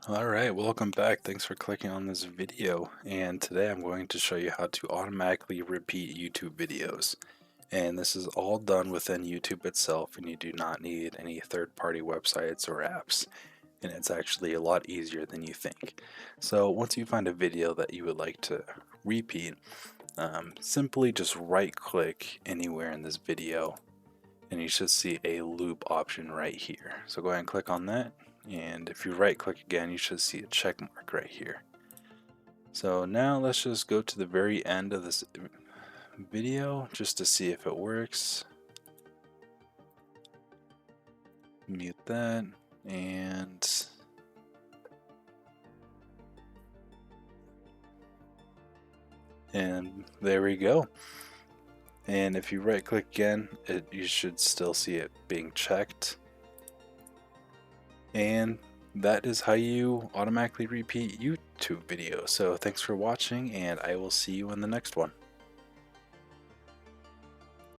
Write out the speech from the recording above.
Alright, welcome back. Thanks for clicking on this video. And today I'm going to show you how to automatically repeat YouTube videos. And this is all done within YouTube itself, and you do not need any third-party websites or apps. And it's actually a lot easier than you think. So once you find a video that you would like to repeat, simply just right-click anywhere in this video, and you should see a loop option right here. So go ahead and click on that, and if you right click again, you should see a check mark right here. So now let's just go to the very end of this video just to see if it works. Mute that, and there we go. And if you right click again, you should still see it being checked. And that is how you automatically repeat YouTube videos. So thanks for watching, and I will see you in the next one.